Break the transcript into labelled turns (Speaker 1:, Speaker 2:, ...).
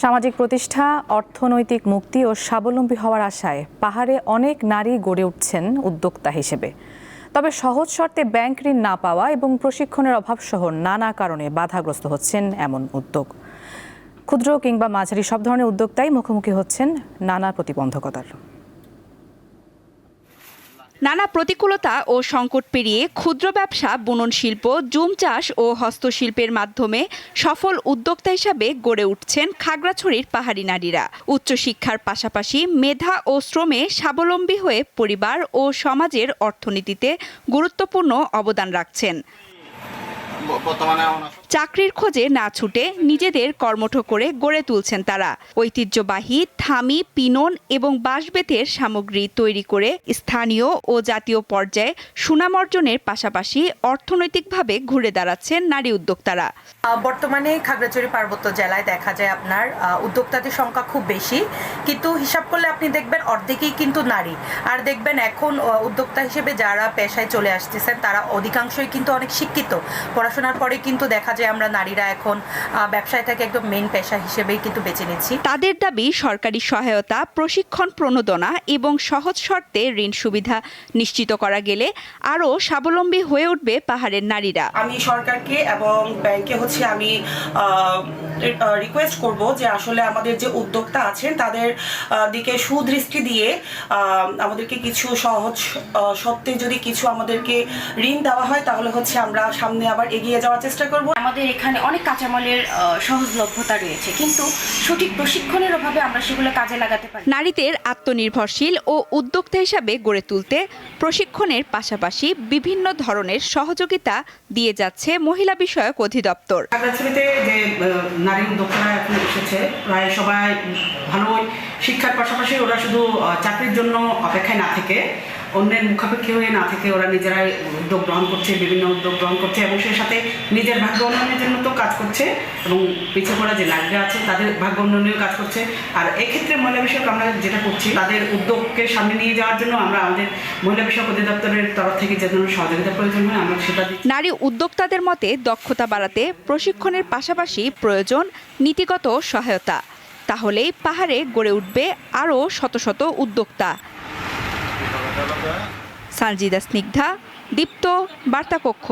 Speaker 1: সামাজিক প্রতিষ্ঠা, অর্থনৈতিক মুক্তি ও স্বাবলম্বী হওয়ার আশায় পাহাড়ে অনেক নারী গড়ে উঠছেন উদ্যোক্তা হিসেবে। তবে সহজ শর্তে ব্যাংক ঋণ না পাওয়া এবং প্রশিক্ষণের অভাব সহ নানা কারণে বাধাগ্রস্ত হচ্ছেন এমন উদ্যোগ। ক্ষুদ্র কিংবা মাঝারি সব ধরনের উদ্যোক্তাই মুখোমুখি হচ্ছেন নানা প্রতিবন্ধকতার।
Speaker 2: নানা প্রতিকূলতা ও সংকট পেরিয়ে ক্ষুদ্র ব্যবসা, বুনন শিল্প, জুম চাষ ও হস্তশিল্পের মাধ্যমে সফল উদ্যোক্তা হিসাবে গড়ে উঠছেন খাগড়াছড়ির পাহাড়ি নারীরা। উচ্চশিক্ষার পাশাপাশি মেধা ও শ্রমে স্বাবলম্বী হয়ে পরিবার ও সমাজের অর্থনীতিতে গুরুত্বপূর্ণ অবদান রাখছেন। চাকরির খোঁজে না ছুটে নিজেদের কর্মঠ করে গড়ে তুলছেন তারা। ঐতিহ্যবাহী থামি, পিনন এবং বাঁশ-বেতের সামগ্রী তৈরি করে স্থানীয় ও জাতীয় পর্যায়ে সুনাম অর্জনের পাশাপাশি অর্থনৈতিকভাবে ঘুরে দাঁড়াচ্ছেন নারী উদ্যোক্তারা।
Speaker 3: বর্তমানে খাগড়াছড়ি পার্বত্য জেলায় দেখা যায় আপনার উদ্যোক্তাদের সংখ্যা খুব বেশি, কিন্তু হিসাব করলে আপনি দেখবেন অর্ধেকই কিন্তু নারী। আর দেখবেন এখন উদ্যোক্তা হিসেবে যারা পেশায় চলে আসতেছেন তারা অধিকাংশই কিন্তু অনেক শিক্ষিত। পড়াশোনার পরে কিন্তু দেখা যায় আমরা নারীরা এখন ব্যবসায়টাকে একদম মেইন পেশা হিসেবেই কিন্তু বেছে নিচ্ছি।
Speaker 2: তাদের দাবি সরকারি সহায়তা, প্রশিক্ষণ প্রণোদনা এবং সহজ শর্তে ঋণ সুবিধা নিশ্চিত করা গেলে আরও স্বাবলম্বী হয়ে উঠবে পাহাড়ের নারীরা।
Speaker 4: আমি সরকারকে এবং ব্যাংকে আমি রিকোয়েস্ট করব যে আসলে আমাদের যে উদ্যোক্তা আছেন তাদের দিকে সুদৃষ্টি দিয়ে আমাদেরকে কিছু সহজ শর্তে যদি কিছু আমাদেরকে ঋণ দেওয়া হয় তাহলে আমরা সামনে আবার এগিয়ে যাওয়ার চেষ্টা করব।
Speaker 5: আমাদের এখানে অনেক কাঁচামালের সহজলভ্যতা রয়েছে, কিন্তু সঠিক প্রশিক্ষণের অভাবে আমরা সেগুলো কাজে লাগাতে পারি।
Speaker 2: নারীদের আত্মনির্ভরশীল ও উদ্যোক্তা হিসাবে গড়ে তুলতে প্রশিক্ষণের পাশাপাশি বিভিন্ন ধরনের সহযোগিতা দিয়ে যাচ্ছে মহিলা বিষয়ক অধিদপ্তর।
Speaker 4: খাগড়াছড়িতে যে নারী উদ্যোক্তারা এখন এসেছে প্রায় সবাই ভালো শিক্ষার পাশাপাশি ওরা শুধু চাকরির জন্য অপেক্ষায় না থেকে, অন্যের মুখাপেক্ষী হয়ে না থেকে ওরা নিজেরাই উদ্যোগ গ্রহণ করছে, বিভিন্ন উদ্যোগ গ্রহণ করছে এবং সেই সাথে নিজের ভাগ্য উন্নয়নের জন্য তো কাজ করছে এবং পিছিয়ে পড়া যে নারীরা আছে তাদের ভাগ্য উন্নয়নেও কাজ করছে। আর এক্ষেত্রে মহিলা বিষয়ক আমরা যেটা করছি, তাদের উদ্যোগকে সামনে নিয়ে যাওয়ার জন্য আমরা আমাদের মহিলা বিষয়ক অধিদপ্তরের তরফ থেকে যে ধরনের সহযোগিতা প্রয়োজন হয় আমরা সেটা দিচ্ছি।
Speaker 2: নারী উদ্যোক্তাদের মতে দক্ষতা বাড়াতে প্রশিক্ষণের পাশাপাশি প্রয়োজন নীতিগত সহায়তা। তাহলেই পাহাড়ে গড়ে উঠবে আরও শত শত উদ্যোক্তা। সানজিদা স্নিগ্ধা, দীপ্ত, বার্তা কক্ষ।